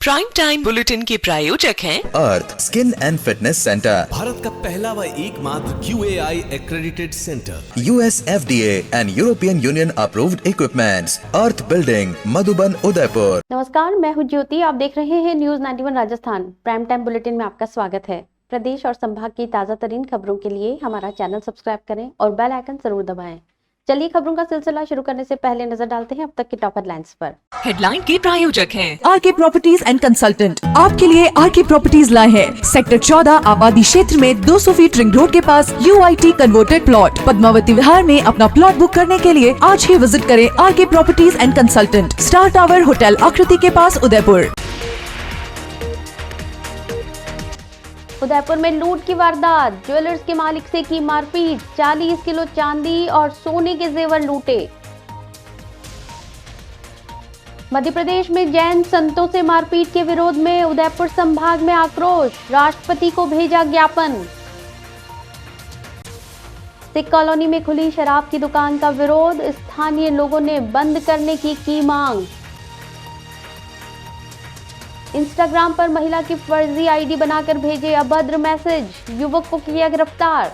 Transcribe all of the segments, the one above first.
Prime time bulletin के प्रायोजक हैं Arth skin and fitness centre, Bharat का पहला व एकमात्र QAI accredited centre, US FDA and European Union approved equipments, Arth building, Madhuban, Udaipur. नमस्कार, मैं हूं ज्योति। आप देख रहे हैं news 91 Rajasthan. Prime time bulletin में आपका स्वागत है। प्रदेश और संभाग की ताजा तरीन खबरों के लिए हमारा चैनल सब्सक्राइब करें और बेल आइकन जरूर दबाएं। चलिए खबरों का सिलसिला शुरू करने से पहले नजर डालते हैं अब तक की टॉप हेडलाइंस पर। हेडलाइन के प्रायोजक हैं आरके प्रॉपर्टीज एंड कंसल्टेंट। आपके लिए आरके प्रॉपर्टीज लाए हैं सेक्टर 14 आबादी क्षेत्र में 200 फीट रिंग रोड के पास UIT converted plot. Padmavati Vihar में अपना प्लॉट बुक करने के लिए आज ही विजिट करें RK properties and consultant, star tower hotel Aakriti के पास, उदयपुर। उदयपुर में लूट की वारदात, ज्वेलर्स के मालिक से की मारपीट, 40 किलो चांदी और सोने के जेवर लूटे। मध्य प्रदेश में जैन संतों से मारपीट के विरोध में उदयपुर संभाग में आक्रोश, राष्ट्रपति को भेजा ज्ञापन। सिख कॉलोनी में खुली शराब की दुकान का विरोध, स्थानीय लोगों ने बंद करने की मांग। इंस्टाग्राम पर महिला की फर्जी आईडी बनाकर भेजे अभद्र मैसेज, युवक को किया गिरफ्तार।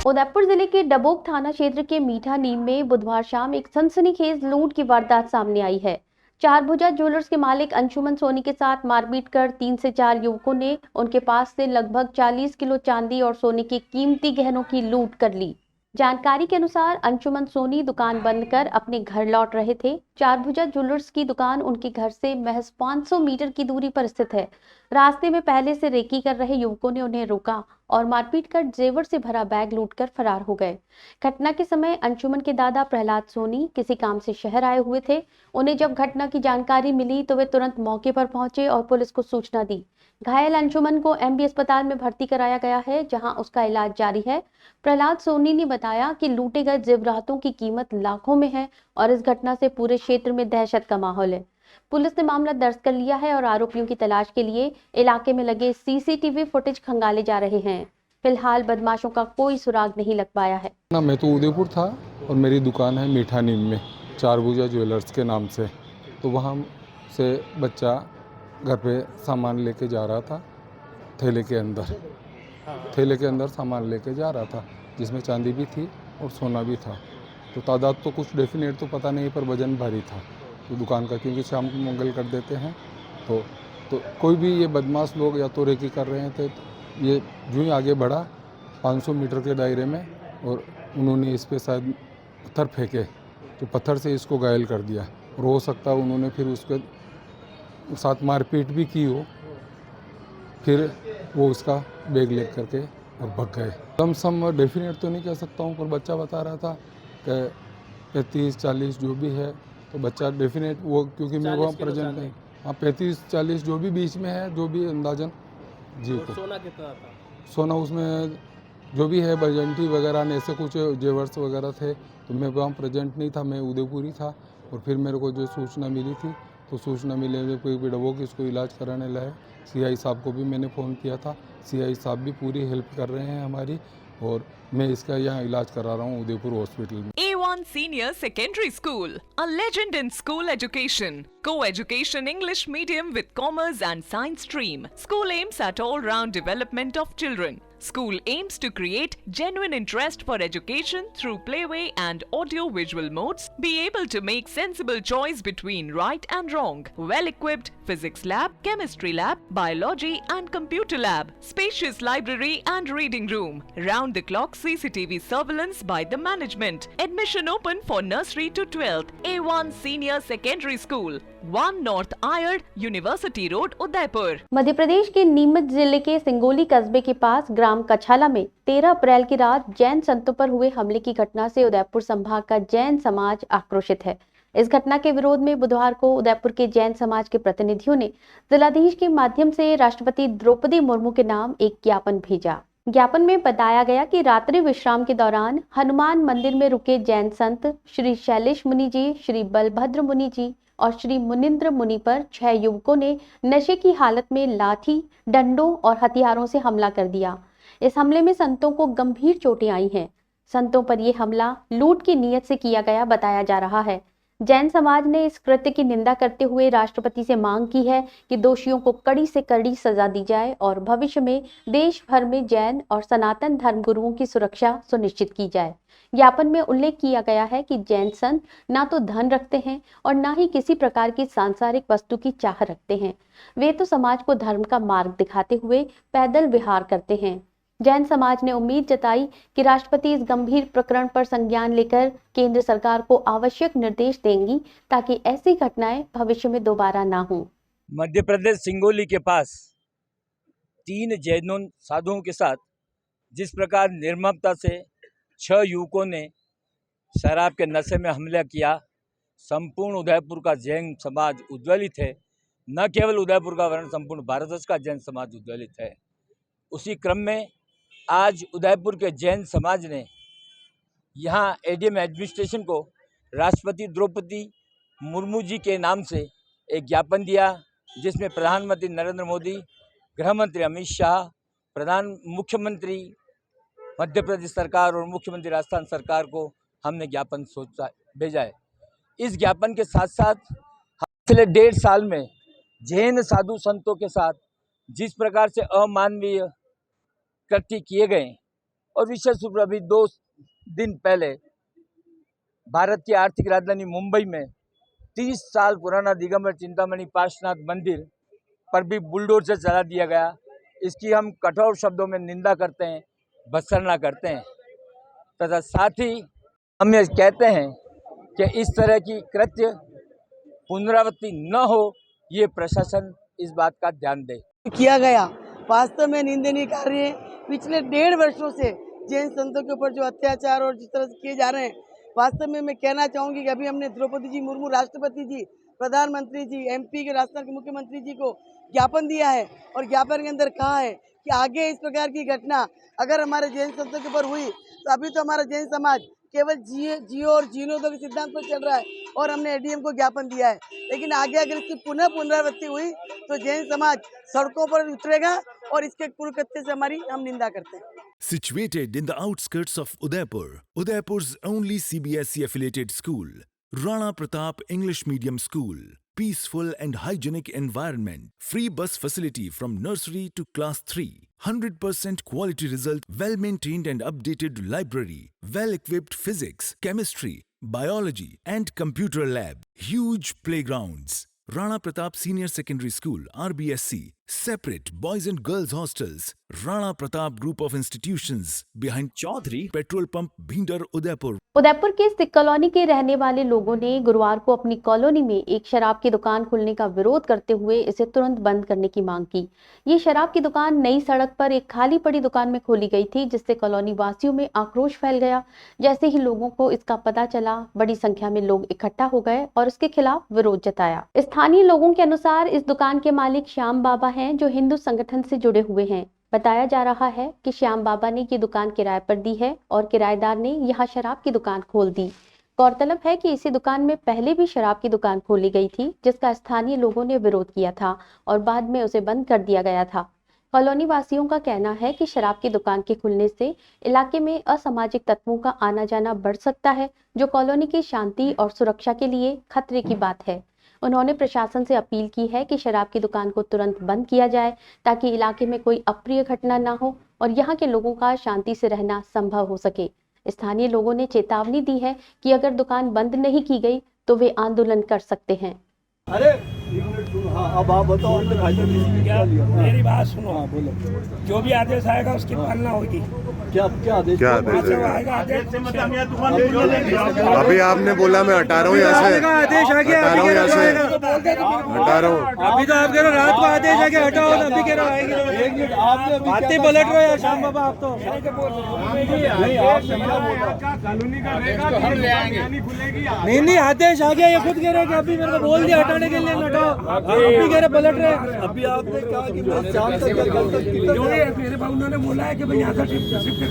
उदयपुर जिले के डबोक थाना क्षेत्र के मीठा नीम में बुधवार शाम एक सनसनीखेज लूट की वारदात सामने आई है। चारभुजा ज्वेलर्स के मालिक अंशुमन सोनी के साथ मारपीट कर 3 से 4 युवकों ने उनके पास से लगभग 40 किलो चांदी और सोने के कीमती गहनों की लूट कर ली। जानकारी के अनुसार अंशुमन सोनी दुकान बंद कर अपने घर लौट रहे थे। चारभुजा ज्वेलर्स की दुकान उनके घर से महज 500 मीटर की दूरी पर स्थित है। रास्ते में पहले से रेकी कर रहे युवकों ने उन्हें रोका और मारपीट कर जेवर से भरा बैग लूटकर फरार हो गए। घटना के समय अंशुमन के दादा प्रहलाद सोनी किसी काम से शहर आए हुए थे। उन्हें जब घटना की जानकारी मिली तो वे तुरंत मौके पर पहुंचे और पुलिस को सूचना दी। घायल अंशुमन को MB अस्पताल में भर्ती कराया गया है, जहां उसका इलाज जारी है। प्रहलाद सोनी ने बताया कि लूटे गए जेवरातों की कीमत लाखों में है और इस घटना से पूरे क्षेत्र में दहशत का माहौल है। पुलिस ने मामला दर्ज कर लिया है और आरोपियों की तलाश के लिए इलाके में लगे CCTV फुटेज खंगाले जा रहे हैं। फिलहाल बदमाशों का कोई सुराग नहीं लग पाया है। मैं तो उदयपुर था और मेरी दुकान है मीठा नीम में, चारभुजा ज्वेलर्स के नाम से। तो वहाँ से बच्चा घर पे सामान लेके जा रहा था, थैले के अंदर सामान लेके जा रहा था, जिसमें चांदी भी थी और सोना भी था। तो तादाद तो कुछ डेफिनेट तो पता नहीं, पर वजन भारी था। तो दुकान का, क्योंकि शाम को मंगल कर देते हैं, तो कोई भी ये बदमाश लोग या तो रेकी कर रहे थे। तो ये जो ही आगे बढ़ा 500 मीटर के दायरे में, और उन्होंने इस पे शायद पत्थर फेंके, तो पत्थर से इसको घायल कर दिया। और हो सकता है उन्होंने फिर उसके साथ मारपीट भी की हो, फिर वो उसका बैग ले करके और भाग गए। लमसम डेफिनेट तो नहीं कह सकता हूँ, पर बच्चा बता रहा था कि 35-40 जो भी है। तो बच्चा डेफिनेट वो, क्योंकि मैं वहाँ प्रेजेंट नहीं। हाँ, 35-40 जो भी बीच में है, जो भी अंदाजन जी। तो सोना कितना था? सोना उसमें जो भी है बजंटी वगैरह ने ऐसे कुछ जेवर्स वगैरह थे। तो मैं वहाँ प्रेजेंट नहीं था, मैं उदयपुरी था। और फिर मेरे को जो सूचना मिली थी, तो सूचना मिले हुए कोई भी डबो कि इसको इलाज कराने लाए। CI साहब को भी मैंने फ़ोन किया था। CI साहब भी पूरी हेल्प कर रहे हैं हमारी, और मैं इसका यहाँ इलाज करा रहा हूँ उदयपुर हॉस्पिटल में। A1 Senior Secondary School, a legend in school education. Co-education English medium with commerce and science stream. School aims at all-round development of children. School aims to create genuine interest for education through playway and audio-visual modes. Be able to make sensible choice between right and wrong. Well-equipped physics lab, chemistry lab, biology and computer lab. Spacious library and reading room. Round-the-clock CCTV surveillance by the management. Admission open for nursery to 12th. A1 Senior Secondary School, 1 North Ayad, University Road, Udaipur. Madhya Pradesh के नीमच जिले के सिंगोली कस्बे के पास ग्राम कछाला में 13 अप्रैल की रात जैन संतों पर हुए हमले की घटना से उदयपुर संभाग का जैन समाज आक्रोशित है। इस घटना के विरोध में बुधवार को उदयपुर के जैन समाज के प्रतिनिधियों ने जिलाधीश के माध्यम से राष्ट्रपति द्रौपदी मुर्मू के नाम एक ज्ञापन भेजा। ज्ञापन में बताया गया कि रात्रि विश्राम के दौरान हनुमान मंदिर में रुके जैन संत श्री शैलेश मुनि जी, श्री बलभद्र मुनि जी और श्री मुनिंद्र मुनि पर 6 युवकों ने नशे की हालत में लाठी, डंडों और हथियारों से हमला कर दिया। इस हमले में संतों को गंभीर चोटें आई हैं। संतों पर यह हमला लूट की नीयत से किया गया बताया जा रहा है। जैन समाज ने इस कृत्य की निंदा करते हुए राष्ट्रपति से मांग की है कि दोषियों को कड़ी से कड़ी सजा दी जाए और भविष्य में देश भर में जैन और सनातन धर्मगुरुओं की सुरक्षा सुनिश्चित की जाए। ज्ञापन में उल्लेख किया गया है कि जैन संत ना तो धन रखते हैं और ना ही किसी प्रकार की सांसारिक वस्तु की चाह रखते हैं। वे तो समाज को धर्म का मार्ग दिखाते हुए पैदल विहार करते हैं। जैन समाज ने उम्मीद जताई कि राष्ट्रपति इस गंभीर प्रकरण पर संज्ञान लेकर केंद्र सरकार को आवश्यक निर्देश देंगी ताकि ऐसी घटनाएं भविष्य में दोबारा ना हों। मध्य प्रदेश सिंगोली के पास 3 जैनों साधुओं के साथ जिस प्रकार निर्ममता से 6 युवकों ने शराब के नशे में हमला किया, संपूर्ण उदयपुर का जैन समाज उद्वेलित है। न केवल उदयपुर का वरन संपूर्ण भारतवर्ष का जैन समाज उद्वेलित है। उसी क्रम में आज उदयपुर के जैन समाज ने यहाँ एडीएम एडमिनिस्ट्रेशन को राष्ट्रपति द्रौपदी मुर्मू जी के नाम से एक ज्ञापन दिया, जिसमें प्रधानमंत्री नरेंद्र मोदी, गृह मंत्री अमित शाह, मुख्यमंत्री मध्य प्रदेश सरकार और मुख्यमंत्री राजस्थान सरकार को हमने ज्ञापन भेजा है। इस ज्ञापन के साथ साथ पिछले 1.5 साल में जैन साधु संतों के साथ जिस प्रकार से अमानवीय कृत्य किए गए और विशेष रूप से अभी 2 दिन पहले भारत की आर्थिक राजधानी मुंबई में 30 साल पुराना दिगंबर चिंतामणि पार्श्वनाथ मंदिर पर भी बुलडोजर चला दिया गया। इसकी हम कठोर शब्दों में निंदा करते हैं, भर्त्सना करते हैं तथा साथ ही हम ये कहते हैं कि इस तरह की कृत्य पुनरावृत्ति न हो, ये प्रशासन इस बात का ध्यान दे। किया गया वास्तव में निंदनीय कार्य है। पिछले 1.5 वर्षों से जैन संतों के ऊपर जो अत्याचार और जिस तरह से किए जा रहे हैं, वास्तव में मैं कहना चाहूँगी कि अभी हमने द्रौपदी जी मुर्मू राष्ट्रपति जी, प्रधानमंत्री जी, एमपी के राजस्थान के मुख्यमंत्री जी को ज्ञापन दिया है और ज्ञापन के अंदर कहा है कि आगे इस प्रकार की घटना अगर हमारे जैन संतों के ऊपर हुई तो अभी तो हमारा जैन समाज केवल जियो और जीनो दो के सिद्धांत पर चल रहा है और हमने एडीएम को ज्ञापन दिया है, लेकिन आगे अगर इसकी पुनरावृत्ति हुई तो जैन समाज सड़कों पर उतरेगा और इसके पूर्व कृत्य से हमारी हम निंदा करते हैं। Situated in the outskirts of Udaipur, Udaipur's only CBSE affiliated school, Rana Pratap English Medium School. Peaceful and hygienic environment, free bus facility from nursery to class 3, 100% quality result, well-maintained and updated library, well-equipped physics, chemistry, biology and computer lab, huge playgrounds. Rana Pratap Senior Secondary School, RBSC, separate boys and girls hostels, Rana Pratap Group of Institutions, behind Chaudhary Petrol Pump, Bhindar, Udaipur. Udaipur के Sikh colony के रहने वाले लोगों ने गुरुवार को अपनी colony में एक शराब की दुकान खोलने का विरोध करते हुए इसे तुरंत बंद करने की मांग की। ये शराब की दुकान नई सड़क पर एक खाली पड़ी दुकान में खोली गई थी, जिससे कॉलोनी वासियों में आक्रोश फैल गया। जैसे ही लोगों को इसका पता चला, बड़ी संख्या में लोग इकट्ठा हो गए और इसके खिलाफ विरोध जताया। स्थानीय लोगों के अनुसार इस दुकान के मालिक श्याम बाबा हैं, जो हिंदू संगठन से जुड़े हुए हैं। बताया जा रहा है कि श्याम बाबा ने ये दुकान किराए पर दी है और किराएदार ने यहाँ शराब की दुकान खोल दी। गौरतलब है कि इसी दुकान में पहले भी शराब की दुकान खोली गई थी, जिसका स्थानीय लोगों ने विरोध किया था और बाद में उसे बंद कर दिया गया था। कॉलोनी वासियों का कहना है कि शराब की दुकान के खुलने से इलाके में असामाजिक तत्वों का आना जाना बढ़ सकता है, जो कॉलोनी की शांति और सुरक्षा के लिए खतरे की बात है। उन्होंने प्रशासन से अपील की है कि शराब की दुकान को तुरंत बंद किया जाए ताकि इलाके में कोई अप्रिय घटना ना हो और यहाँ के लोगों का शांति से रहना संभव हो सके। स्थानीय लोगों ने चेतावनी दी है कि अगर दुकान बंद नहीं की गई तो वे आंदोलन कर सकते हैं। अरे अब आप बताओ, मेरी बात सुनो। बोलो। जो भी आदेश आएगा उसकी पालना होगी। क्या आदेश? अभी आपने बोला मैं हटा रहा हूँ यहाँ से, आदेश आ गया, हटा रहा हूँ। अभी तो आप कह रहे रात को आदेश आ गया हटाओ, अभी कह रहे आएंगे। बातें पलट रहे हो श्याम बाबा, आप तो नहीं आदेश आ गया, ये खुद कह रहे हैं कि अभी मेरे को बोल दिया हटाने के लिए हटाओ, अभी कह रहे पलट रहे। अभी आपने कहा कि मैं शाम तक मेरे बाबू ने बोला है कि भाई यहाँ से शिफ्ट कर दे।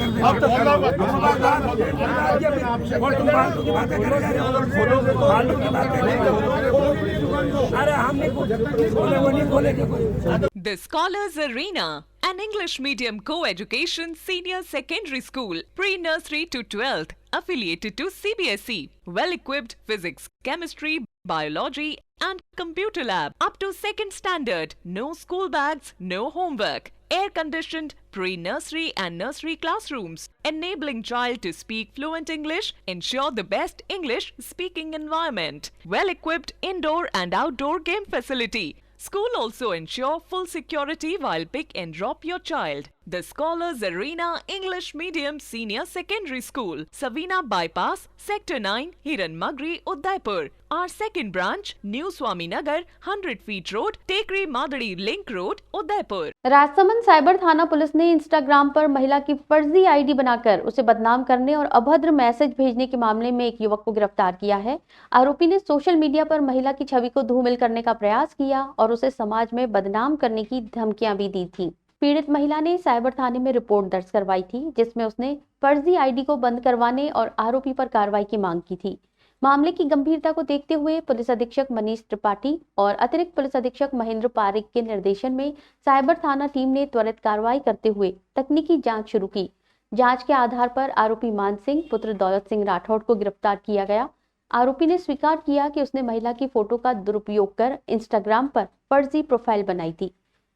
The Scholars Arena, an English medium co-education senior secondary school, pre-nursery to 12th, affiliated to CBSE, well-equipped physics, chemistry, biology and computer lab up to 2nd standard, no school bags, no homework, air-conditioned pre-nursery and nursery classrooms, enabling child to speak fluent English, ensure the best English speaking environment, well-equipped indoor and outdoor game facility. School also ensure full security while pick and drop your child. The Scholars Arena English Medium Senior Secondary School, Savina Bypass, Sector 9, Hiranmagri, Udaipur. Our second branch, New Swaminagar, 100 feet road, Tekri Madadi Link Road, Udaipur. Rajsamand cyber थाना police ने Instagram पर महिला की फर्जी ID बनाकर उसे बदनाम करने और अभद्र मैसेज भेजने के मामले में एक युवक को गिरफ्तार किया है। आरोपी ने सोशल मीडिया पर महिला की छवि को धूमिल करने का प्रयास किया और उसे समाज में बदनाम करने की धमकियां भी दी थी। पीड़ित महिला ने साइबर थाने में रिपोर्ट दर्ज करवाई थी, जिसमें उसने फर्जी आईडी को बंद करवाने और आरोपी पर कार्रवाई की मांग की थी। मामले की गंभीरता को देखते हुए पुलिस अधीक्षक मनीष त्रिपाठी और अतिरिक्त पुलिस अधीक्षक महेंद्र पारिक के निर्देशन में साइबर थाना टीम ने त्वरित कार्रवाई करते हुए तकनीकी जांच शुरू की। जांच के आधार पर आरोपी मान सिंह पुत्र दौलत सिंह राठौड़ को गिरफ्तार किया गया। आरोपी ने स्वीकार किया कि उसने महिला की फोटो का दुरुपयोग कर इंस्टाग्राम पर फर्जी प्रोफाइल बनाई थी।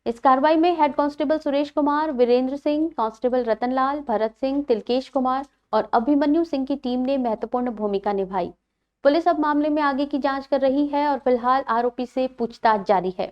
इस कार्रवाई में head constable Suresh Kumar, Virendra Singh, constable Ratanlal, Bharat Singh, Tilkesh Kumar और अभिमन्यु सिंह की टीम ने महत्वपूर्ण भूमिका निभाई। पुलिस अब मामले में आगे की जांच कर रही है और फिलहाल आरोपी से पूछताछ जारी है।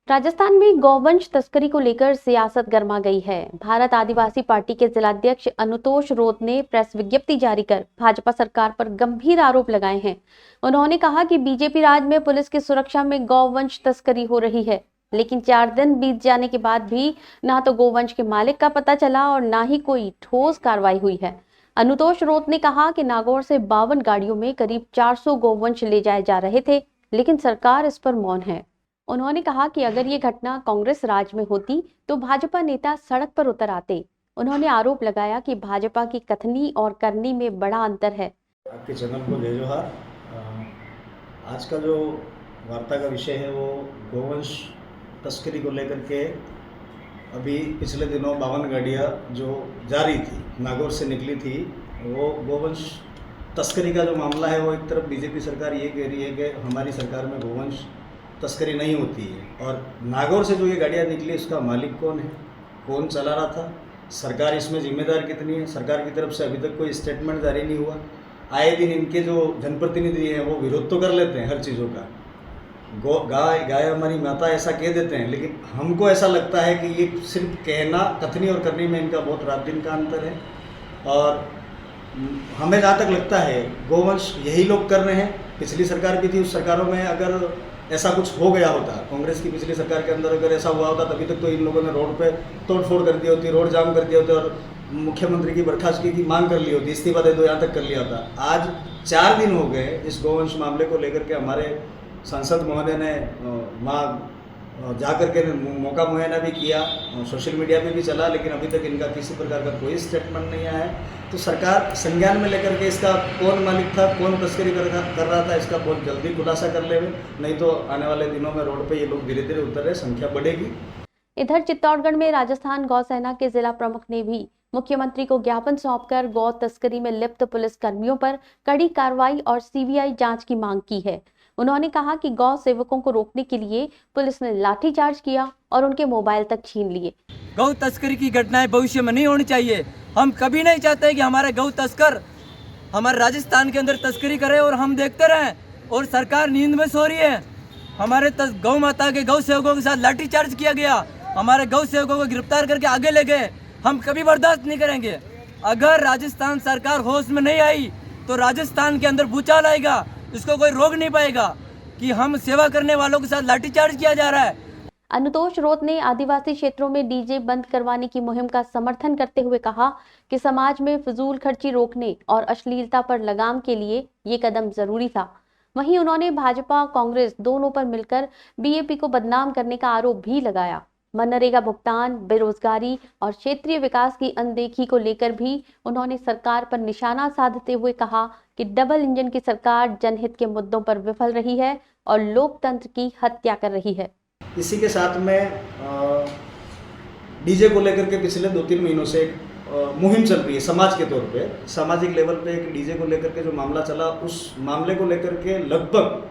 राजस्थान में गौवंश तस्करी को लेकर सियासत गर्मा गई है। भारत आदिवासी पार्टी के जिलाध्यक्ष अनुतोष रोत ने प्रेस विज्ञप्ति जारी कर भाजपा सरकार पर गंभीर आरोप लगाए हैं। उन्होंने कहा कि बीजेपी राज में पुलिस की सुरक्षा में गौवंश तस्करी हो रही है, लेकिन 4 दिन बीत जाने के बाद भी ना तो गौवंश के मालिक का पता चला और ना ही कोई ठोस कार्रवाई हुई है। अनुतोष रोत ने कहा कि नागौर से 52 गाड़ियों में करीब 400 गौवंश ले जाए जा रहे थे, लेकिन सरकार इस पर मौन है। उन्होंने कहा कि अगर ये घटना कांग्रेस राज में होती तो भाजपा नेता सड़क पर उतर आते। उन्होंने आरोप लगाया कि भाजपा की कथनी और करनी में बड़ा अंतर है। आपके चैनल को जय जोहार। आज का जो वार्ता का विषय है वो गौवंश तस्करी को लेकर के अभी पिछले दिनों 52 गाड़ियाँ जो जा रही थी, नागौर से निकली थी, वो गौवंश तस्करी का जो मामला है वो एक तरफ बीजेपी सरकार ये कह रही है कि हमारी सरकार में गौवंश तस्करी नहीं होती है, और नागौर से जो ये गाड़ियाँ निकली उसका मालिक कौन है, कौन चला रहा था, सरकार इसमें जिम्मेदार कितनी है। सरकार की तरफ से अभी तक कोई स्टेटमेंट जारी नहीं हुआ। आए दिन इनके जो जनप्रतिनिधि हैं वो विरोध तो कर लेते हैं हर चीज़ों का, गाय हमारी माता ऐसा कह देते हैं, लेकिन हमको ऐसा लगता है कि ये सिर्फ कहना, कथनी और करनी में इनका बहुत रात दिन का अंतर है। और हमें जहाँ तक लगता है गौवंश यही लोग कर रहे हैं। पिछली सरकार भी थी, उस सरकारों में अगर ऐसा कुछ हो गया होता, कांग्रेस की पिछली सरकार के अंदर अगर ऐसा हुआ होता, तभी तक तो इन लोगों ने रोड पे तोड़फोड़ कर दी होती, रोड जाम कर दिया होता और मुख्यमंत्री की बर्खास्तगी की मांग कर ली होती, इस्तीफा दे दो, यहाँ तक कर लिया होता। आज 4 दिन हो गए इस गौवंश मामले को लेकर के हमारे सांसद महोदय ने जा करके मौका मुहैया भी किया, सोशल मीडिया पे भी चला, लेकिन अभी तक इनका किसी प्रकार का कोई स्टेटमेंट नहीं आया है। तो सरकार संज्ञान में लेकर के इसका कौन मालिक था, कौन तस्करी कर रहा था, इसका बहुत जल्दी खुलासा कर ले, नहीं तो आने वाले दिनों में रोड पे ये लोग धीरे धीरे उतर रहे, संख्या बढ़ेगी। इधर चित्तौड़गढ़ में राजस्थान गौ सेना के जिला प्रमुख ने भी मुख्यमंत्री को ज्ञापन सौंपकर गौ तस्करी में लिप्त पुलिस कर्मियों पर कड़ी कार्रवाई और सीबीआई जांच की मांग की है। उन्होंने कहा कि गौ सेवकों को रोकने के लिए पुलिस ने लाठीचार्ज किया और उनके मोबाइल तक छीन लिए। गौ तस्करी की घटनाएं भविष्य में नहीं होनी चाहिए। हम कभी नहीं चाहते कि हमारे गौ तस्कर हमारे राजस्थान के अंदर तस्करी करे और हम देखते रहें और सरकार नींद में सो रही है। हमारे गौ माता के गौ सेवकों के साथ लाठीचार्ज किया गया, हमारे गौ सेवकों को गिरफ्तार करके आगे ले गए। हम कभी बर्दाश्त नहीं करेंगे। अगर राजस्थान सरकार होश में नहीं आई तो राजस्थान के अंदर भूचाल आएगा, इसको कोई रोक नहीं पाएगा कि हम सेवा करने वालों के साथ लाठीचार्ज किया जा रहा है। अनुतोष रोत ने आदिवासी क्षेत्रों में डीजे बंद करवाने की मुहिम का समर्थन करते हुए कहा कि समाज में फिजूल खर्ची रोकने और अश्लीलता पर लगाम के लिए ये कदम जरूरी था। वहीं उन्होंने भाजपा कांग्रेस दोनों पर मिलकर बीएपी को बदनाम करने का आरोप भी लगाया। मनरेगा भुगतान, बेरोजगारी और क्षेत्रीय विकास की अनदेखी को लेकर भी उन्होंने सरकार पर निशाना साधते हुए कहा कि डबल इंजन की सरकार जनहित के मुद्दों पर विफल रही है और लोकतंत्र की हत्या कर रही है। इसी के साथ में डीजे को लेकर के पिछले 2-3 महीनों से एक मुहिम चल रही है समाज के तौर पे, सामाजिक लेवल पे एक डीजे को लेकर के जो मामला चला, उस मामले को लेकर के लगभग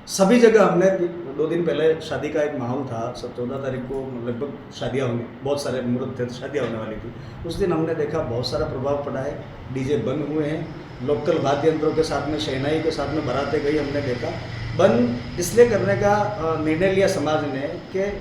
सभी जगह हमने 2 दिन पहले शादी का एक माहौल था, 14 तारीख को लगभग शादियाँ होने, बहुत सारे मुहूर्त थे, शादियाँ होने वाली थी। उस दिन हमने देखा बहुत सारा प्रभाव पड़ा है, डीजे बंद हुए हैं, लोकल वाद्य यंत्रों के साथ में, शहनाई के साथ में बारातें गई, हमने देखा। बंद इसलिए करने का निर्णय लिया समाज ने कि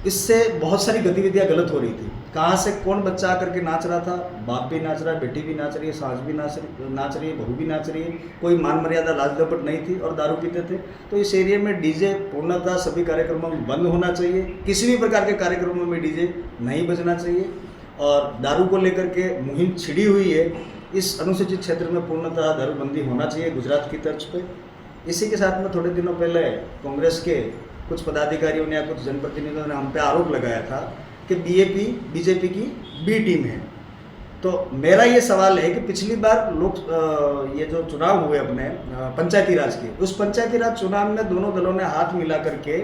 इससे बहुत सारी गतिविधियां गलत हो रही थी। कहाँ से कौन बच्चा आकर के नाच रहा था, बाप भी नाच रहा है, बेटी भी नाच रही है, सास भी नाच रही है, बहू भी नाच रही है, कोई मान मर्यादा लाज लपट नहीं थी और दारू पीते थे। तो इस एरिया में डीजे पूर्णतः सभी कार्यक्रमों में बंद होना चाहिए, किसी भी प्रकार के कार्यक्रमों में डीजे नहीं बजना चाहिए। और दारू को लेकर के मुहिम छिड़ी हुई है, इस अनुसूचित क्षेत्र में पूर्णतः दारूबंदी होना चाहिए गुजरात की तर्ज पे। इसी के साथ में थोड़े दिनों पहले कांग्रेस के कुछ पदाधिकारियों ने या कुछ जनप्रतिनिधियों ने हम पे आरोप लगाया था कि बीजेपी की बी टीम है। तो मेरा ये सवाल है कि पिछली बार ये जो चुनाव हुए अपने पंचायती राज के, उस पंचायती राज चुनाव में दोनों दलों ने हाथ मिला करके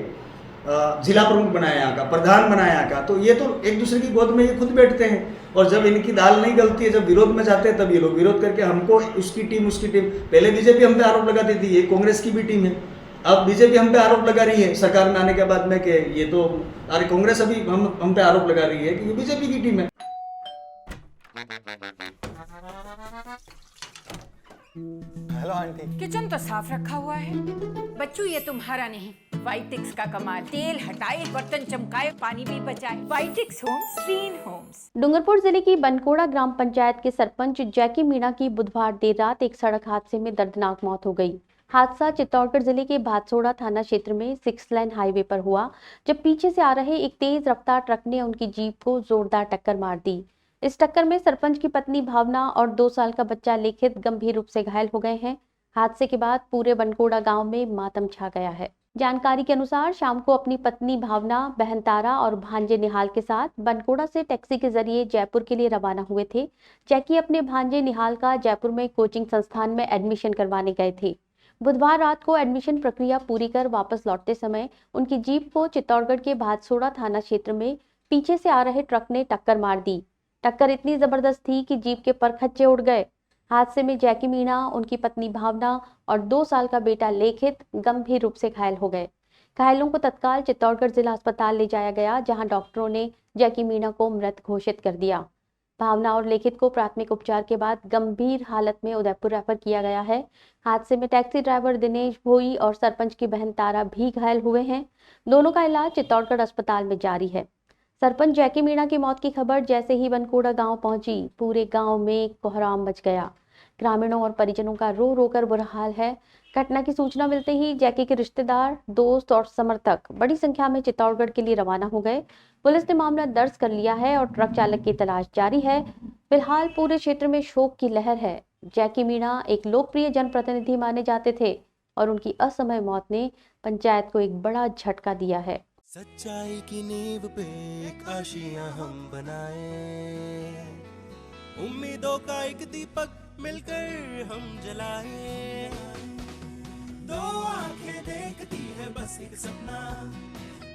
जिला प्रमुख बनाया यहाँ का, प्रधान बनाया यहाँ का। तो ये तो एक दूसरे की गोद में ये खुद बैठते हैं, और जब इनकी दाल नहीं गलती है, जब विरोध में जाते हैं, तब ये लोग विरोध करके हमको उसकी टीम पहले बीजेपी हम पे आरोप लगाती थी ये कांग्रेस की भी टीम है, अब बीजेपी हम पे आरोप लगा रही है सरकार में आने के बाद में कि ये तो, अरे कांग्रेस अभी हम पे आरोप लगा रही है कि ये बीजेपी की टीम है। Hello aunty. किचन तो साफ रखा हुआ है। बच्चू ये तुम्हारा नहीं, वाइटिक्स का कमाल। तेल हटाए, बर्तन चमकाए, पानी भी बचाए। Whitex homes, clean homes. Dungarpur जिले की बनकोड़ा ग्राम पंचायत के सरपंच जैकी मीणा की बुधवार देर रात एक सड़क हादसे में दर्दनाक मौत हो गई। हादसा चित्तौड़गढ़ जिले के भादसोड़ा थाना क्षेत्र में 6 लेन हाईवे पर हुआ, जब पीछे से आ रहे एक तेज रफ्तार ट्रक ने उनकी जीप को जोरदार टक्कर मार दी। इस टक्कर में सरपंच की पत्नी भावना और 2 साल का बच्चा लेखित गंभीर रूप से घायल हो गए हैं। हादसे के बाद पूरे बनकोड़ा गांव में मातम छा गया है। जानकारी के अनुसार शाम को अपनी पत्नी भावना, बहन तारा और भांजे निहाल के साथ बनकोड़ा से टैक्सी के जरिए जयपुर के लिए रवाना हुए थे। जैकी अपने भांजे निहाल का जयपुर में कोचिंग संस्थान में एडमिशन करवाने गए थे। बुधवार रात को एडमिशन प्रक्रिया पूरी कर वापस लौटते समय उनकी जीप को चित्तौड़गढ़ के भादसोड़ा थाना क्षेत्र में पीछे से आ रहे ट्रक ने टक्कर मार दी। टक्कर इतनी जबरदस्त थी कि जीप के परखच्चे उड़ गए। हादसे में जैकी मीणा, उनकी पत्नी भावना और 2 साल का बेटा लेखित गंभीर रूप से घायल हो गए। घायलों को तत्काल चित्तौड़गढ़ जिला अस्पताल ले जाया गया, जहां डॉक्टरों ने जैकी मीणा को मृत घोषित कर दिया। भावना और लेखित को प्राथमिक उपचार के बाद गंभीर हालत में उदयपुर रेफर किया गया है। हादसे में टैक्सी ड्राइवर दिनेश भोई और सरपंच की बहन तारा भी घायल हुए हैं। दोनों का इलाज चित्तौड़गढ़ अस्पताल में जारी है। सरपंच जैकी मीणा की मौत की खबर जैसे ही बनकोड़ा गांव पहुंची, पूरे गांव में कोहराम मच गया। ग्रामीणों और परिजनों का रो रो कर बुरा हाल है। घटना की सूचना मिलते ही जैकी के रिश्तेदार, दोस्त और समर्थक बड़ी संख्या में चित्तौड़गढ़ के लिए रवाना हो गए। पुलिस ने मामला दर्ज कर लिया है और ट्रक चालक की तलाश जारी है। फिलहाल पूरे क्षेत्र में शोक की लहर है। जैकी मीणा एक लोकप्रिय जनप्रतिनिधि माने जाते थे और उनकी असमय मौत ने पंचायत को एक बड़ा झटका दिया है। सच्चाई की नींव पे एक आशियां हम बनाए, उम्मीदों का एक दीपक मिलकर हम जलाए। 2 आंखें देखती है बस एक सपना,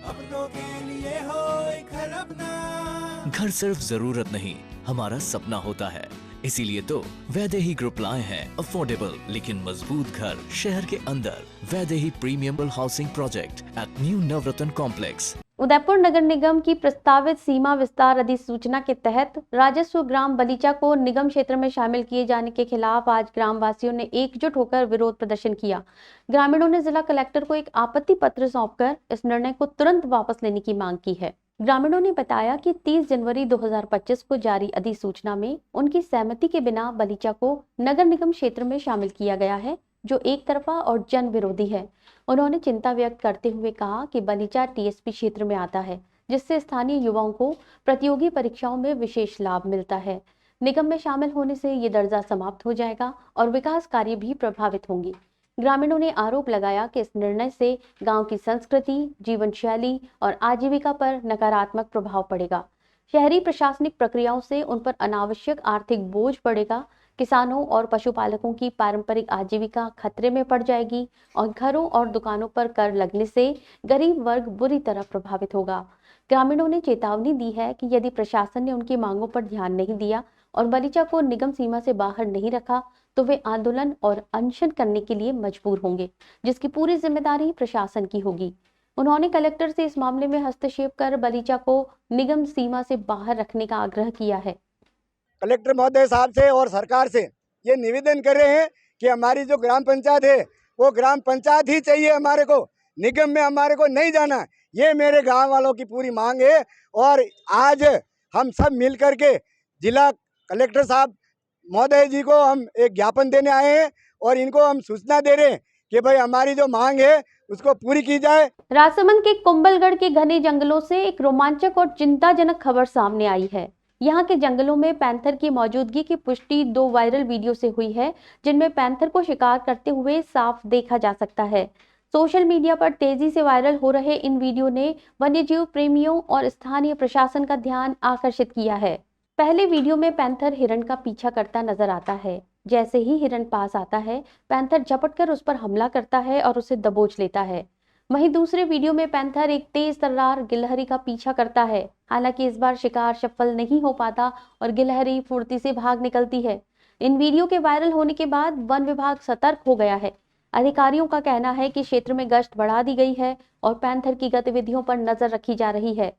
अपनों के लिए हो एक घर अपना। घर सिर्फ जरूरत नहीं, हमारा सपना होता है। इसीलिए तो वैदेही ग्रुप लाए हैं अफोर्डेबल लेकिन मजबूत घर शहर के अंदर। Vaidehi premium housing project at new Navratna complex. Udaipur नगर निगम की प्रस्तावित सीमा विस्तार अधिसूचना के तहत राजस्व ग्राम बलीचा को निगम क्षेत्र में शामिल किए जाने के खिलाफ आज ग्रामवासियों ने एकजुट होकर विरोध प्रदर्शन किया। ग्रामीणों ने जिला कलेक्टर को एक आपत्ति पत्र सौंपकर इस निर्णय को तुरंत वापस लेने की मांग की है। ग्रामीणों ने बताया कि 30 जनवरी 2025 को जारी अधिसूचना में उनकी सहमति के बिना बलीचा को नगर निगम क्षेत्र में शामिल किया गया है, जो एक तरफा और जन विरोधी है। उन्होंने चिंता व्यक्त करते हुए कहा कि बलीचा टीएसपी क्षेत्र में आता है, जिससे स्थानीय युवाओं को प्रतियोगी परीक्षाओं में विशेष लाभ मिलता है। निगम में शामिल होने से ये दर्जा समाप्त हो जाएगा और विकास कार्य भी प्रभावित होंगे। ग्रामीणों ने आरोप लगाया कि इस निर्णय से गांव की संस्कृति, जीवन शैली और आजीविका पर नकारात्मक प्रभाव पड़ेगा। शहरी प्रशासनिक प्रक्रियाओं से उन पर अनावश्यक आर्थिक बोझ पड़ेगा। किसानों और पशुपालकों की पारंपरिक आजीविका खतरे में पड़ जाएगी और घरों और दुकानों पर कर लगने से गरीब वर्ग बुरी तरह प्रभावित होगा। ग्रामीणों ने चेतावनी दी है कि यदि प्रशासन ने उनकी मांगों पर ध्यान नहीं दिया और बलीचा को निगम सीमा से बाहर नहीं रखा तो वे आंदोलन और अनशन करने के लिए मजबूर होंगे, जिसकी पूरी जिम्मेदारी प्रशासन की होगी। उन्होंने कलेक्टर से इस मामले में हस्तक्षेप कर बलीचा को निगम सीमा से बाहर रखने का आग्रह किया है। कलेक्टर महोदय साहब से और सरकार से ये निवेदन कर रहे हैं कि हमारी जो ग्राम पंचायत है वो ग्राम पंचायत ही चाहिए, हमारे को निगम में हमारे को नहीं जाना। ये मेरे गांव वालों की पूरी मांग है और आज हम सब मिल कर के जिला कलेक्टर साहब महोदय जी को हम एक ज्ञापन देने आए हैं और इनको हम सूचना दे रहे हैं कि भाई हमारी जो मांग है उसको पूरी की जाए। राजसमंद के कुंभलगढ़ के घने जंगलों से एक रोमांचक और चिंताजनक खबर सामने आई है। यहाँ के जंगलों में पैंथर की मौजूदगी की पुष्टि 2 वायरल वीडियो से हुई है, जिनमें पैंथर को शिकार करते हुए साफ देखा जा सकता है। सोशल मीडिया पर तेजी से वायरल हो रहे इन वीडियो ने वन्यजीव प्रेमियों और स्थानीय प्रशासन का ध्यान आकर्षित किया है। पहले वीडियो में पैंथर हिरण का पीछा करता नजर आता है। जैसे ही हिरण पास आता है, पैंथर झपटकर उस पर हमला करता है और उसे दबोच लेता है। वहीं दूसरे वीडियो में पैंथर एक तेज तर्रार गिलहरी का पीछा करता है। हालांकि इस बार शिकार सफल नहीं हो पाता और गिलहरी फुर्ती से भाग निकलती है। इन वीडियो के वायरल होने के बाद वन विभाग सतर्क हो गया है। अधिकारियों का कहना है कि क्षेत्र में गश्त बढ़ा दी गई है और पैंथर की गतिविधियों पर नजर रखी जा रही है।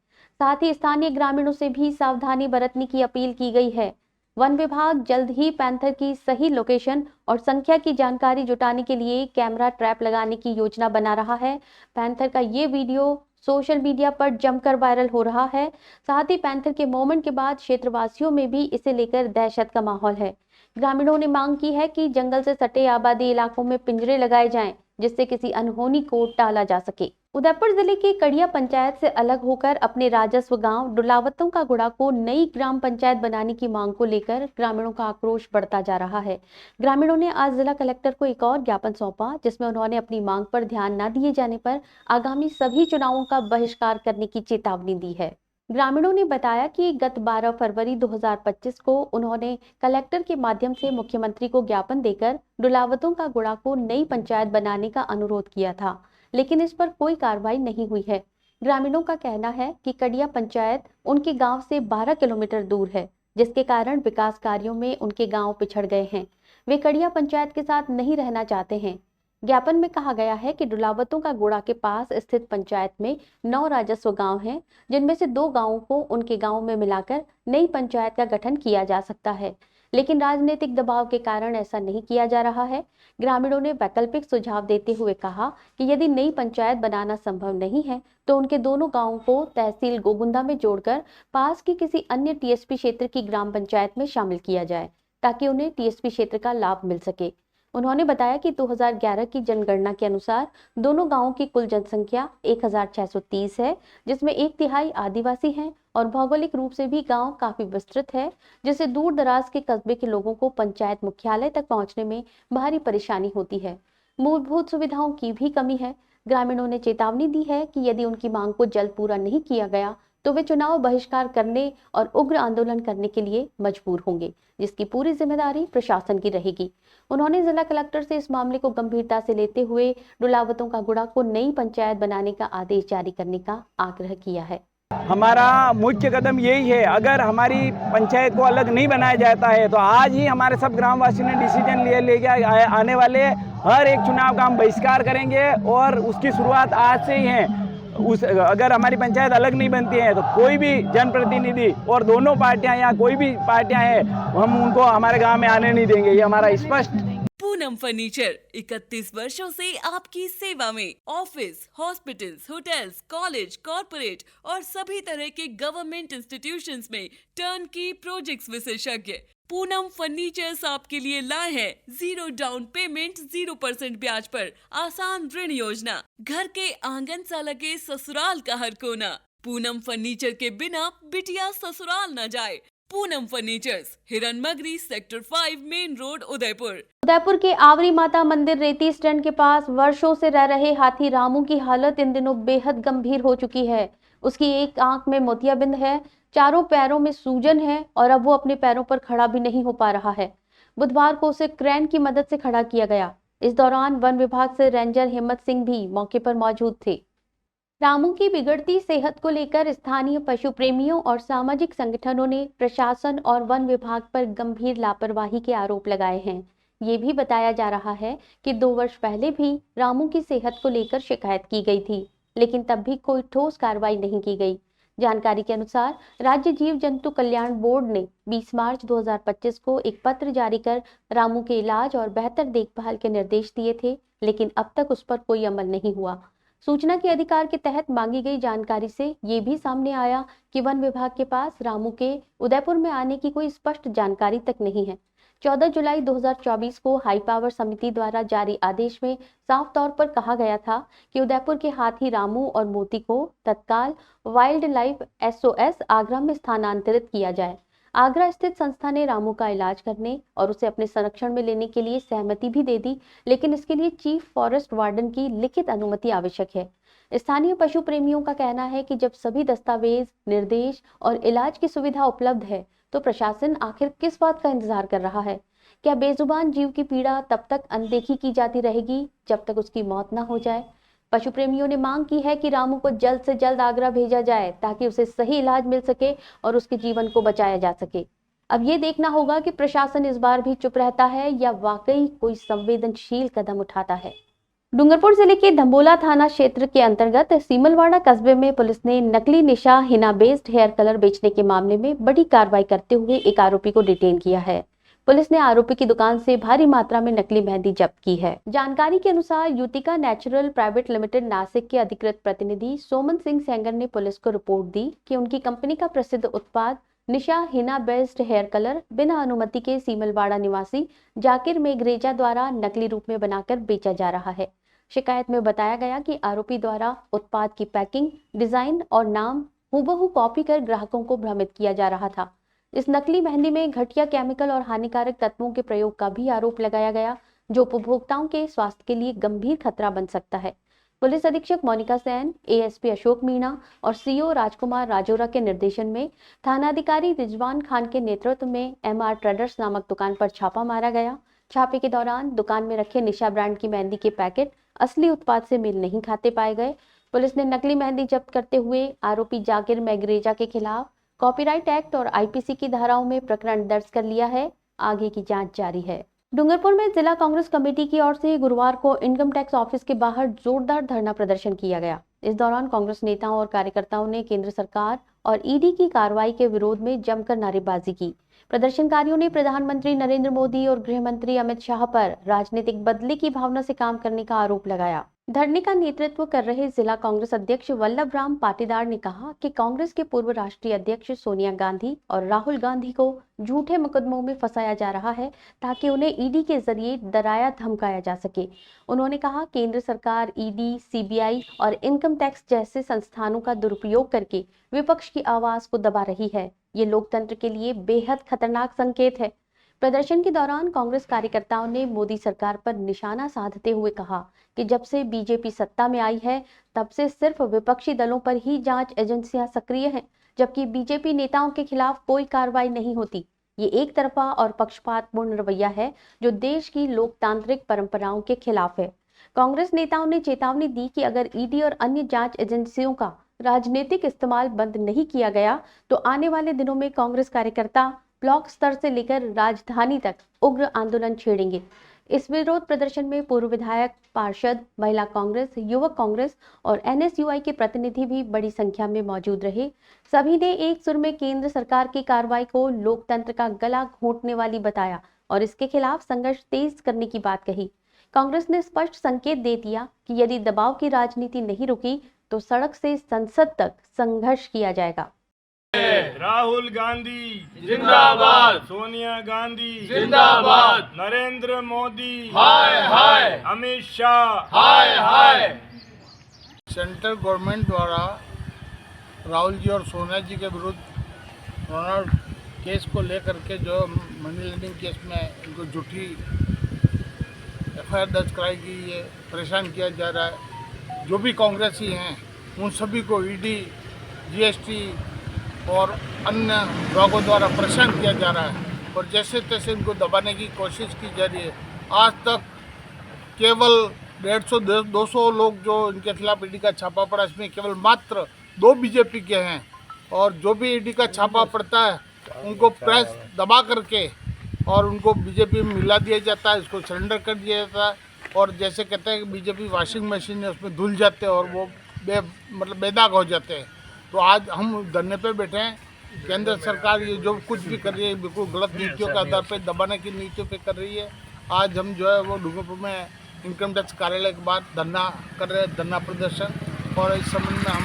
साथ ही स्थानीय ग्रामीणों से भी सावधानी बरतने की अपील की गई है। वन विभाग जल्द ही पैंथर की सही लोकेशन और संख्या की जानकारी जुटाने के लिए कैमरा ट्रैप लगाने की योजना बना रहा है। पैंथर का ये वीडियो सोशल मीडिया पर जमकर वायरल हो रहा है। साथ ही पैंथर के मूवमेंट के बाद क्षेत्रवासियों में भी इसे लेकर दहशत का माहौल है। ग्रामीणों ने मांग की है कि जंगल से सटे आबादी इलाकों में पिंजरे लगाए जाएं, जिससे किसी अनहोनी को टाला जा सके। उदयपुर जिले की कड़िया पंचायत से अलग होकर अपने राजस्व गांव डुलावतों का गुड़ा को नई ग्राम पंचायत बनाने की मांग को लेकर ग्रामीणों का आक्रोश बढ़ता जा रहा है। ग्रामीणों ने आज जिला कलेक्टर को एक और ज्ञापन सौंपा, जिसमें उन्होंने अपनी मांग पर ध्यान न दिए जाने पर आगामी सभी चुनावों का बहिष्कार करने की चेतावनी दी है। ग्रामीणों ने बताया कि गत 12 फरवरी 2025 को उन्होंने कलेक्टर के माध्यम से मुख्यमंत्री को ज्ञापन देकर डुलावतों का गुड़ा को नई पंचायत बनाने का अनुरोध किया था, लेकिन इस पर कोई कार्रवाई नहीं हुई है। ग्रामीणों का कहना है कि कड़िया पंचायत उनके गांव से 12 किलोमीटर दूर है, जिसके कारण विकास कार्यों में उनके गांव पिछड़ गए हैं। वे कड़िया पंचायत के साथ नहीं रहना चाहते हैं। ज्ञापन में कहा गया है कि डुलावतों का गुड़ा के पास स्थित पंचायत में 9 राजस्व गांव हैं, जिनमें से 2 गांवों को उनके गांव में मिलाकर नई पंचायत का गठन किया जा सकता है, लेकिन राजनीतिक दबाव के कारण ऐसा नहीं किया जा रहा है। ग्रामीणों ने वैकल्पिक सुझाव देते हुए कहा कि यदि नई पंचायत बनाना संभव नहीं है तो उनके दोनों गांवों को तहसील गोगुंदा में जोड़कर पास की किसी अन्य टीएसपी क्षेत्र की ग्राम पंचायत में शामिल किया जाए, ताकि उन्हें टीएसपी क्षेत्र का लाभ मिल सके। उन्होंने बताया कि 2011 की जनगणना के अनुसार दोनों गांवों की कुल जनसंख्या 1630 है, जिसमें 1/3 आदिवासी हैं और भौगोलिक रूप से भी गांव काफी विस्तृत है, जिससे दूर दराज के कस्बे के लोगों को पंचायत मुख्यालय तक पहुंचने में भारी परेशानी होती है। मूलभूत सुविधाओं की भी कमी है। ग्रामीणों ने चेतावनी दी है कि यदि उनकी मांग को जल्द पूरा नहीं किया गया तो वे चुनाव बहिष्कार करने और उग्र आंदोलन करने के लिए मजबूर होंगे, जिसकी पूरी जिम्मेदारी प्रशासन की रहेगी। उन्होंने जिला कलेक्टर से इस मामले को गंभीरता से लेते हुए डुलावतों का गुड़ा को नई पंचायत बनाने का आदेश जारी करने का आग्रह किया है। हमारा मुख्य कदम यही है, अगर हमारी पंचायत को अलग नहीं बनाया जाता है तो आज ही हमारे सब ग्रामवासी ने डिसीजन लेके आने वाले हर एक चुनाव का हम बहिष्कार करेंगे और उसकी शुरुआत आज से ही है। अगर हमारी पंचायत अलग नहीं बनती है तो कोई भी जनप्रतिनिधि और दोनों पार्टियां या कोई भी पार्टियां हैं हम उनको हमारे गांव में आने नहीं देंगे। ये हमारा स्पष्ट। पूनम फर्नीचर 31 वर्षों से आपकी सेवा में। Office, hospitals, hotels, college, corporate और सभी तरह के गवर्नमेंट इंस्टीट्यूशंस में टर्नकी प्रोजेक्ट्स विशेषज्ञ पूनम फर्नीचर्स आपके लिए लाए हैं 0 डाउन पेमेंट 0% ब्याज पर आसान ऋण योजना। घर के आंगन सा लगे ससुराल का हर कोना। पूनम फर्नीचर के बिना बिटिया ससुराल न जाए। Poonam furnitures, Hiranmagri, sector 5, main road, Udaipur. Udaipur के आवरी माता मंदिर रेती स्टैंड के पास वर्षों से रह रहे हाथी रामू की हालत इन दिनों बेहद गंभीर हो चुकी है। उसकी एक आंख में मोतियाबिंद है, चारों पैरों में सूजन है और अब वो अपने पैरों पर खड़ा भी नहीं हो पा रहा है। बुधवार को उसे क्रेन की मदद से खड़ा किया गया। इस दौरान वन विभाग से रेंजर हिम्मत सिंह भी मौके पर मौजूद थे। रामू की बिगड़ती सेहत को लेकर स्थानीय पशु प्रेमियों और सामाजिक संगठनों ने प्रशासन और वन विभाग पर गंभीर लापरवाही के आरोप लगाए हैं। ये भी बताया जा रहा है कि 2 वर्ष पहले भी रामू की सेहत को लेकर शिकायत की गई थी, लेकिन तब भी कोई ठोस कार्रवाई नहीं की गई। जानकारी के अनुसार राज्य जीव जंतु कल्याण बोर्ड ने 20 मार्च 2025 को एक पत्र जारी कर रामू के इलाज और बेहतर देखभाल के निर्देश दिए थे, लेकिन अब तक उस पर कोई अमल नहीं हुआ। सूचना के अधिकार के तहत मांगी गई जानकारी से ये भी सामने आया कि वन विभाग के पास रामू के उदयपुर में आने की कोई स्पष्ट जानकारी तक नहीं है। 14 जुलाई 2024 को हाई पावर समिति द्वारा जारी आदेश में साफ तौर पर कहा गया था कि उदयपुर के हाथी रामू और मोती को तत्काल वाइल्ड लाइफ SOS आगरा में स्थानांतरित किया जाए। आगरा स्थित संस्था ने रामू का इलाज करने और उसे अपने संरक्षण में लेने के लिए सहमति भी दे दी, लेकिन इसके लिए चीफ फॉरेस्ट वार्डन की लिखित अनुमति आवश्यक है। स्थानीय पशु प्रेमियों का कहना है कि जब सभी दस्तावेज, निर्देश और इलाज की सुविधा उपलब्ध है तो प्रशासन आखिर किस बात का इंतजार कर रहा है? क्या बेजुबान जीव की पीड़ा तब तक अनदेखी की जाती रहेगी जब तक उसकी मौत न हो जाए? पशु प्रेमियों ने मांग की है कि रामू को जल्द से जल्द आगरा भेजा जाए ताकि उसे सही इलाज मिल सके और उसके जीवन को बचाया जा सके। अब ये देखना होगा कि प्रशासन इस बार भी चुप रहता है या वाकई कोई संवेदनशील कदम उठाता है। डूंगरपुर जिले के धंबोला थाना क्षेत्र के अंतर्गत सीमलवाड़ा कस्बे में पुलिस ने नकली निशा हिना बेस्ड हेयर कलर बेचने के मामले में बड़ी कार्रवाई करते हुए एक आरोपी को डिटेन किया है। पुलिस ने आरोपी की दुकान से भारी मात्रा में नकली मेहंदी जब्त की है। जानकारी के अनुसार Yutika natural private limited Nashik के अधिकृत प्रतिनिधि सोमन सिंह सेंगर ने पुलिस को रिपोर्ट दी कि उनकी कंपनी का प्रसिद्ध उत्पाद निशा हिना बेस्ड हेयर कलर बिना अनुमति के सीमलवाड़ा निवासी जाकिर मेघरेजा द्वारा नकली रूप में बनाकर बेचा जा रहा है। शिकायत में बताया गया कि आरोपी द्वारा उत्पाद की पैकिंग, डिजाइन और नाम हूबहू कॉपी कर ग्राहकों को भ्रमित किया जा रहा था। इस नकली मेहंदी में घटिया केमिकल और हानिकारक तत्वों के प्रयोग का भी आरोप लगाया गया, जो उपभोक्ताओं के स्वास्थ्य के लिए गंभीर खतरा बन सकता है। पुलिस अधीक्षक मोनिका सेन, ASP अशोक मीणा और CO राजकुमार राजोरा के निर्देशन में थानाधिकारी रिजवान खान के नेतृत्व में MR ट्रेडर्स नामक दुकान पर छापा मारा गया। छापे के दौरान दुकान में रखे निशा ब्रांड की मेहंदी के पैकेट असली उत्पाद से मेल नहीं खाते पाए गए। पुलिस ने नकली मेहंदी जब्त करते हुए आरोपी जाकिर मेघरेजा के खिलाफ कॉपीराइट एक्ट और IPC की धाराओं में प्रकरण दर्ज कर लिया है। आगे की जांच जारी है। डूंगरपुर में जिला कांग्रेस कमेटी की ओर से गुरुवार को इनकम टैक्स ऑफिस के बाहर जोरदार धरना प्रदर्शन किया गया। इस दौरान कांग्रेस नेताओं और कार्यकर्ताओं ने केंद्र सरकार और ED की कार्रवाई के विरोध में जमकर नारेबाजी की। प्रदर्शनकारियों ने प्रधानमंत्री नरेंद्र मोदी और गृह मंत्री अमित शाह पर राजनीतिक बदले की भावना से काम करने का आरोप लगाया। धरने का नेतृत्व कर रहे जिला कांग्रेस अध्यक्ष वल्लभ राम पाटीदार ने कहा कि कांग्रेस के पूर्व राष्ट्रीय अध्यक्ष सोनिया गांधी और राहुल गांधी को झूठे मुकदमों में फंसाया जा रहा है ताकि उन्हें ED के जरिए डराया धमकाया जा सके। उन्होंने कहा, केंद्र सरकार ED, CBI और इनकम टैक्स जैसे संस्थानों का दुरुपयोग करके विपक्ष की आवाज को दबा रही है। ये लोकतंत्र के लिए बेहद खतरनाक संकेत है। प्रदर्शन के दौरान कांग्रेस कार्यकर्ताओं ने मोदी सरकार पर निशाना साधते हुए कहा कि जब से BJP सत्ता में आई है तब से सिर्फ विपक्षी दलों पर ही जांच एजेंसियां सक्रिय हैं, जबकि BJP नेताओं के खिलाफ कोई कार्रवाई नहीं होती। ये एक तरफा और पक्षपातपूर्ण रवैया है जो देश की लोकतांत्रिक परंपराओं के खिलाफ है। कांग्रेस नेताओं ने चेतावनी दी कि अगर ED और अन्य जांच एजेंसियों का राजनीतिक इस्तेमाल बंद नहीं किया गया तो आने वाले दिनों में कांग्रेस कार्यकर्ता ब्लॉक स्तर से लेकर राजधानी तक उग्र आंदोलन छेड़ेंगे। इस विरोध प्रदर्शन में पूर्व विधायक, पार्षद, महिला कांग्रेस, युवक कांग्रेस और NSUI के प्रतिनिधि भी बड़ी संख्या में मौजूद रहे। सभी ने एक सुर में केंद्र सरकार की कार्रवाई को लोकतंत्र का गला घोंटने वाली बताया और इसके खिलाफ संघर्ष तेज करने की बात कही। कांग्रेस ने स्पष्ट संकेत दे दिया कि यदि दबाव की राजनीति नहीं रुकी तो सड़क से संसद तक संघर्ष किया जाएगा। राहुल गांधी जिंदाबाद, सोनिया गांधी जिंदाबाद, नरेंद्र मोदी हाय हाय, अमित शाह हाय हाय। सेंट्रल गवर्नमेंट द्वारा राहुल जी और सोनिया जी के विरुद्ध रोनाल्ड केस को लेकर के जो मनी लॉन्ड्रिंग केस में इनको झूठी FIR दर्ज कराई गई है, परेशान किया जा रहा है। जो भी कांग्रेसी हैं उन सभी को ED, GST और अन्य विभागों द्वारा परेशान किया जा रहा है और जैसे तैसे इनको दबाने की कोशिश की जा रही है। आज तक केवल 150-200 लोग जो इनके खिलाफ ईडी का छापा पड़ा, इसमें केवल मात्र 2 बीजेपी के हैं। और जो भी ईडी का छापा पड़ता है उनको प्रेस दबा करके और उनको बीजेपी में मिला दिया जाता है, इसको सरेंडर कर दिया जाता है। और जैसे कहते हैं कि बीजेपी वॉशिंग मशीन है, उसमें धुल जाते हैं और वो बेदाग हो जाते हैं। तो आज हम धरने पे बैठे हैं। केंद्र सरकार ये जो कुछ भी कर रही है बिल्कुल गलत नीतियों के आधार पर, दबाने की नीतियों पे कर रही है। आज हम जो है वो डूंगरपुर में इनकम टैक्स कार्यालय के बाद धरना कर रहे हैं, धरना प्रदर्शन। और इस संबंध में हम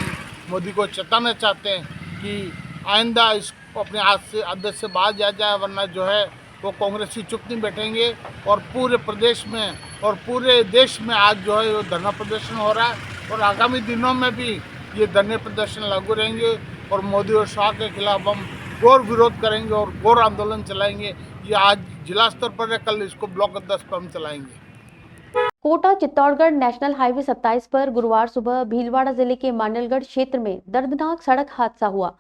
मोदी को चेताना चाहते हैं कि आइंदा इसको अपने हाथ से आदत से बाहर जा जाए, वरना जो है वो कांग्रेसी चुप नहीं बैठेंगे। और पूरे प्रदेश में और पूरे देश में आज जो है वो धरना प्रदर्शन हो रहा है और आगामी दिनों में भी ये धरने प्रदर्शन लागू रहेंगे। और मोदी और शाह के खिलाफ हम घोर विरोध करेंगे और घोर आंदोलन चलाएंगे। ये आज जिला स्तर पर है, कल इसको ब्लॉक स्तर पर हम चलाएंगे। कोटा चित्तौड़गढ़ नेशनल हाईवे 27 पर गुरुवार सुबह भीलवाड़ा जिले के मांडलगढ़ क्षेत्र में दर्दनाक सड़क हादसा हुआ।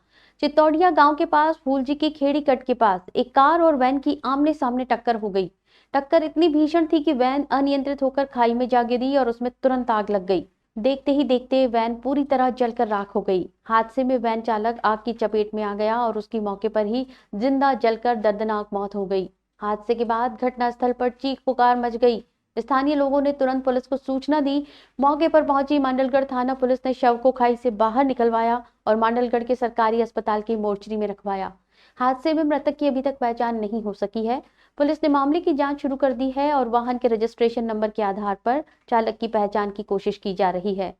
चित्तौड़िया गांव के पास फूलजी की खेड़ी कट के पास एक कार और वैन की आमने सामने टक्कर हो गई। टक्कर इतनी भीषण थी कि वैन अनियंत्रित होकर खाई में जा गिरी और उसमें तुरंत आग लग गई। देखते ही देखते वैन पूरी तरह जलकर राख हो गई। हादसे में वैन चालक आग की चपेट में आ गया और उसकी मौके पर ही जिंदा जलकर दर्दनाक मौत हो गई। हादसे के बाद घटनास्थल पर चीख पुकार मच गई। स्थानीय लोगों ने तुरंत पुलिस को सूचना दी। मौके पर पहुंची मांडलगढ़ थाना पुलिस ने शव को खाई से बाहर निकलवाया और मांडलगढ़ के सरकारी अस्पताल की मोर्चरी में रखवाया। हादसे में मृतक की अभी तक पहचान नहीं हो सकी है। पुलिस ने मामले की जांच शुरू कर दी है और वाहन के रजिस्ट्रेशन नंबर के आधार पर चालक की पहचान की कोशिश की जा रही है।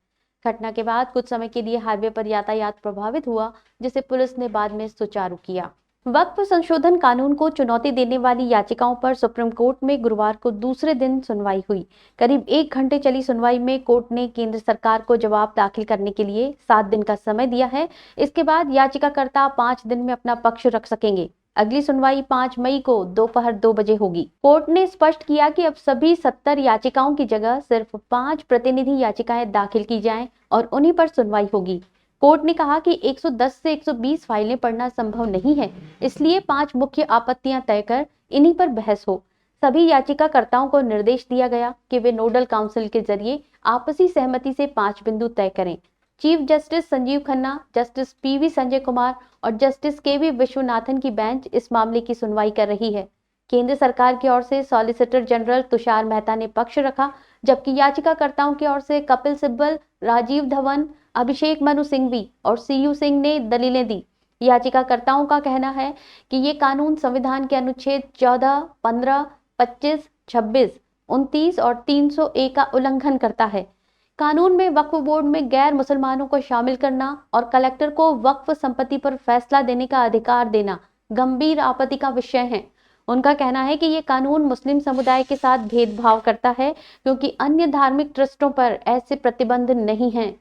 घटना के बाद कुछ समय के लिए हाईवे पर यातायात प्रभावित हुआ, जिसे पुलिस ने बाद में सुचारू किया। वक्फ संशोधन कानून को चुनौती देने वाली याचिकाओं पर सुप्रीम कोर्ट में गुरुवार को दूसरे दिन सुनवाई हुई। करीब 1 घंटे चली सुनवाई में कोर्ट ने केंद्र सरकार को जवाब दाखिल करने के लिए 7 दिन का समय दिया है। इसके बाद याचिकाकर्ता 5 दिन में अपना पक्ष रख सकेंगे। अगली सुनवाई 5 मई को दोपहर 2 बजे होगी। कोर्ट ने स्पष्ट किया कि अब सभी 70 याचिकाओं की जगह सिर्फ 5 प्रतिनिधि याचिकाएं दाखिल की जाएं और उन्हीं पर सुनवाई होगी। कोर्ट ने कहा कि 110 से 120 फाइलें पढ़ना संभव नहीं है, इसलिए 5 मुख्य आपत्तियां तय कर इन्हीं पर बहस हो। सभी याचिकाकर्ताओं को निर्देश दिया गया कि वे नोडल काउंसिल के जरिए आपसी सहमति से 5 बिंदु तय करें। Chief justice Sanjeev Khanna, justice PV Sanjay Kumar और जस्टिस केवी विश्वनाथन की बेंच इस मामले की सुनवाई कर रही है। केंद्र सरकार की ओर से सॉलिसिटर जनरल तुषार मेहता ने पक्ष रखा, जबकि याचिकाकर्ताओं की ओर से कपिल सिब्बल, राजीव धवन, अभिषेक मनु सिंघवी और सीयू सिंह ने दलीलें दी। याचिकाकर्ताओं का कहना है कि ये कानून संविधान के अनुच्छेद 14, 15, 25, 26, 29 और 300A का उल्लंघन करता है। कानून में वक्फ बोर्ड में गैर मुसलमानों को शामिल करना और कलेक्टर को वक्फ संपत्ति पर फैसला देने का अधिकार देना गंभीर आपत्ति का विषय है। उनका कहना है कि ये कानून मुस्लिम समुदाय के साथ भेदभाव करता है, क्योंकि अन्य धार्मिक ट्रस्टों पर ऐसे प्रतिबंध नहीं हैं।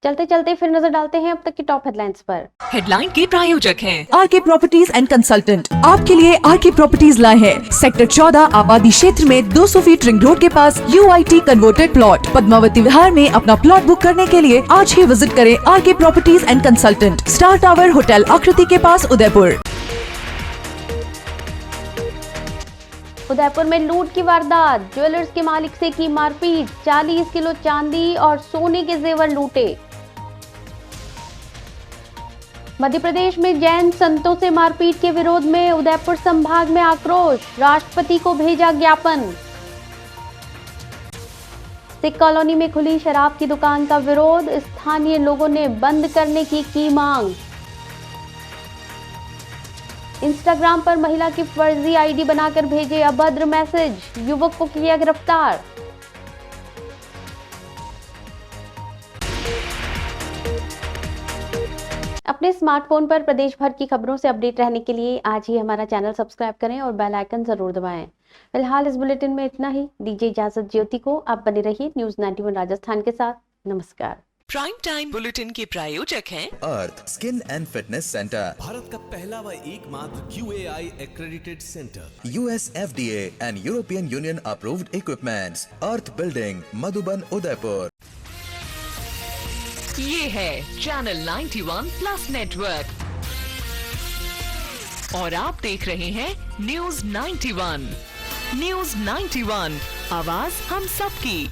चलते चलते फिर नजर डालते हैं अब तक की टॉप हेडलाइंस पर। हेडलाइन के प्रायोजक हैं आरके प्रॉपर्टीज एंड कंसल्टेंट। आपके लिए आरके प्रॉपर्टीज लाए हैं सेक्टर 14 आबादी क्षेत्र में 200 फीट रिंग रोड के पास UIT converted plot. Padmavati Vihar में अपना प्लॉट बुक करने के लिए आज ही विजिट करें RK properties and consultant, star tower hotel Aakriti के पास, उदयपुर। उदयपुर में लूट की वारदात, ज्वेलर्स के मालिक से की मारपीट, 40 किलो चांदी और सोने के जेवर लूटे। मध्य प्रदेश में जैन संतों से मारपीट के विरोध में उदयपुर संभाग में आक्रोश, राष्ट्रपति को भेजा ज्ञापन। सिख कॉलोनी में खुली शराब की दुकान का विरोध, स्थानीय लोगों ने बंद करने की मांग। इंस्टाग्राम पर महिला की फर्जी आईडी बनाकर भेजे अभद्र मैसेज, युवक को किया गिरफ्तार। अपने स्मार्टफोन पर प्रदेश भर की खबरों से अपडेट रहने के लिए आज ही हमारा चैनल सब्सक्राइब करें और बेल आइकन जरूर दबाएं। फिलहाल इस बुलेटिन में इतना ही। दीजिए इजाजत ज्योति को। आप बने रहिए न्यूज़ 91 राजस्थान के साथ। नमस्कार। प्राइम टाइम बुलेटिन के प्रायोजक हैं Arth skin and fitness centre, Bharat का पहला व एकमात्र QAI accredited center, US FDA and European Union approved equipments, earth building, Madhuban, Udaipur. ये है चैनल 91 प्लस नेटवर्क और आप देख रहे हैं न्यूज़ 91। न्यूज़ 91, आवाज हम सबकी।